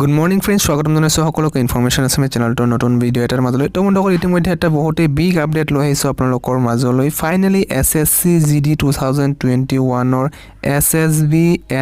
Good morning friends, স্বাগতম জনাইছো সকলোকে ইনফৰমেশন আসামে চেনেলটোৰ নতুন ভিডিও এটাৰ মাজলৈ তো বন্ধুসকল ইতিমধ্যে এটা বহুতে বিগ আপডেট লৈ আহিছো আপোনালোকৰ মাজলৈ ফাইনালি SSC GD 2021 ৰ SSB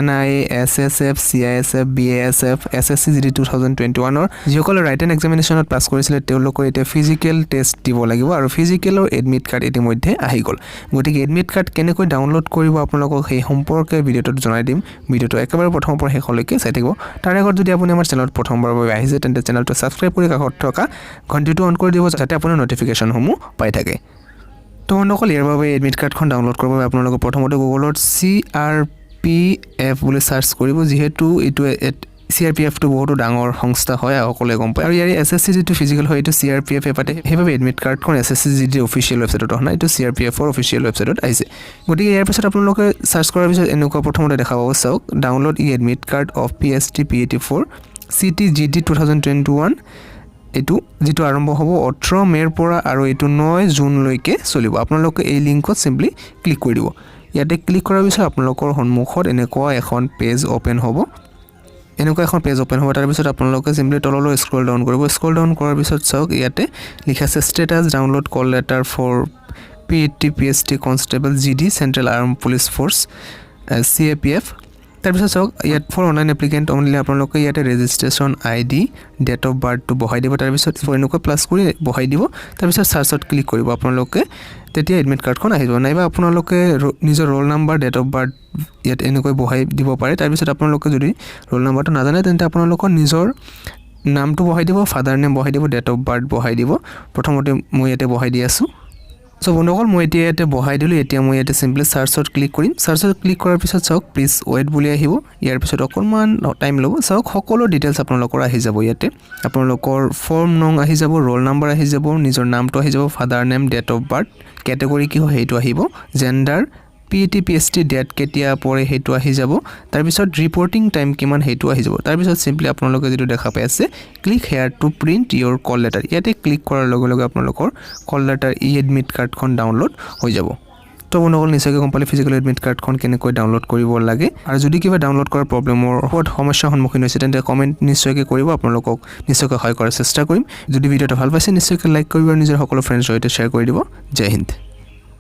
NIA SSF CISF BASF SSC GD 2021 ৰ যিসকল ৰাইটেন এক্সামিনেশনত পাস কৰিছিল তেওঁলোকৰ এটা ফিজিক্যাল টেষ্ট দিব লাগিব আৰু ফিজিক্যালৰ এডমিট কাৰ্ড ইতিমধ্যে আহি গল গতিকে এডমিট কাৰ্ড কেনেকৈ ডাউনলোড কৰিব আপোনালোকক সেই সম্পৰ্কে ভিডিওটোত জনাই দিম ভিডিওটো একেবাৰে প্ৰথমৰ পৰা শেষলৈকে চাই থাকিব তাৰ আগত যদি আপুনি আমাৰ চেনেলত প্ৰথমবাৰ বাবে আহিছে তেন্তে চেনেলটো সাবস্ক্ৰাইব কৰি কাষত থকা ঘণ্টিটো অন কৰি দিব যাতে আপোনাৰ নটিফিকেশন সমূহ পাই থাকে তো বন্ধুসকল ইয়াৰ বাবে এডমিট কাৰ্ডখন ডাউনলোড কৰিব বাবে আপোনালোকে প্ৰথমতে গুগলত CRPF বুলি সাৰ্চ কৰিব যেহেতু ইটো CRPF to বহুতো ডাঙৰ সংস্থা হয় সকলোৱে গম পায় আৰু ইয়াৰ SSC যেটো ফিজিক্যাল হয় ইটো CRPF এ পাতে হেভাবে এডমিট কাৰ্ডখন SSC GD অফিচিয়েল ৱেবছাইটত হয় না ইটো CRPF ৰ অফিচিয়েল ৱেবছাইটত আহিছে গতিকে ইয়াৰ পিছত আপোনালোকে সাৰ্চ কৰাৰ পিছত এনেকুৱা প্ৰথমতে দেখা পাব চাওক download E admit card of PST P84 CT GD 2021 এটো যেটো আৰম্ভ হ'ব 18 মেৰ পৰা আৰু এটো 9 জুন লৈকে চলিব আপোনালোকে এই লিংকত সিম্পলি ক্লিক কৰি দিব ইয়াতে ক্লিক কৰাৰ পিছত আপোনালোকৰ সন্মুখত এনেকুৱা এখন পেজ ওপেন হ'ব এনেকুৱা এখন পেজ ওপেন হ'ব তাৰ পিছত আপোনালোকে সিম্পলি তললৈ স্ক্ৰল ডাউন কৰিব স্ক্ৰল ডাউন কৰাৰ পিছত চাওক ইয়াতে লিখা আছে status download call letter for PST constable GD central arm police force CAPF তাৰ পিছত চাওক ইয়াত ফৰ অনলাইন এপ্লিকেন্ট অনলি আপোনালোকে ইয়াতে registration ID date of birth টু বহাই দিব তাৰ পিছত এনেকুৱা প্লাস কৰি বহাই দিব তাৰ পিছত সাৰ্চত ক্লিক কৰিব আপোনালোকে তেতিয়া এডমিট কাৰ্ডখন আহিব নাইবা আপোনালোকে নিজৰ roll number date of birth ইয়াত এনেকৈ বহাই দিব পাৰে তাৰ পিছত আপোনালোকে যদি ৰোল নাম্বাৰটো নাজানে তেন্তে আপোনালোকৰ নিজৰ নামটো বহাই দিব ফাদাৰ নেম বহাই দিব ডেট অফ বাৰ্থ বহাই দিব প্ৰথমতে মই ইয়াতে বহাই দি আছো সো বন্ধুসকল মই এতিয়া ইয়াতে বহাই দিলো এতিয়া মই ইয়াতে সিম্পলি সাৰ্চত ক্লিক কৰিম সাৰ্চত ক্লিক কৰাৰ পিছত চাওক প্লিজ ওয়েট বুলি আহিব ইয়াৰ পিছত অকনমান টাইম ল'ব চাওক সকলো ডিটেইলছ আপোনালোকৰ আহি যাব ইয়াতে আপোনালোকৰ ফৰ্ম নং আহি যাব ৰোল নাম্বাৰ আহি যাব নিজৰ নামটো আহি যাব father name date of birth category কি হয় হেটো আহিব জেন্ডাৰ PST ডেট কেতিয়া পৰে হেটো আহি যাব তাৰ পিছত ৰিপৰ্টিং টাইম কিমান হেটো আহি যাব তাৰ পিছত সিম্পলি আপোনালোকে যেটো দেখা পাই আছে click here to print your call letter ইয়াতে ক্লিক কৰাৰ লগে লগে আপোনালোকৰ কল লেটাৰ ই এডমিট কাৰ্ডখন ডাউনলোড হৈ যাব তো বন্ধুসকল নিশ্চয়কৈ কমপ্লিট ফিজিক্যাল এডমিট কাৰ্ডখন কেনেকৈ ডাউনলোড কৰিব লাগে আৰু যদি কিবা ডাউনলোড কৰাৰ প্ৰবলেমৰ ওপৰত সমস্যাৰ সন্মুখীন হৈছে তেন্তে কমেন্ট নিশ্চয়কৈ কৰিব আপোনালোকক নিশ্চয়কৈ সহায় কৰাৰ চেষ্টা কৰিম যদি ভিডিওটো ভাল পাইছে নিশ্চয়কৈ লাইক কৰিব আৰু নিজৰ সকলো ফ্ৰেণ্ডৰ সৈতে শ্বেয়াৰ কৰি দিব জয় হিন্দ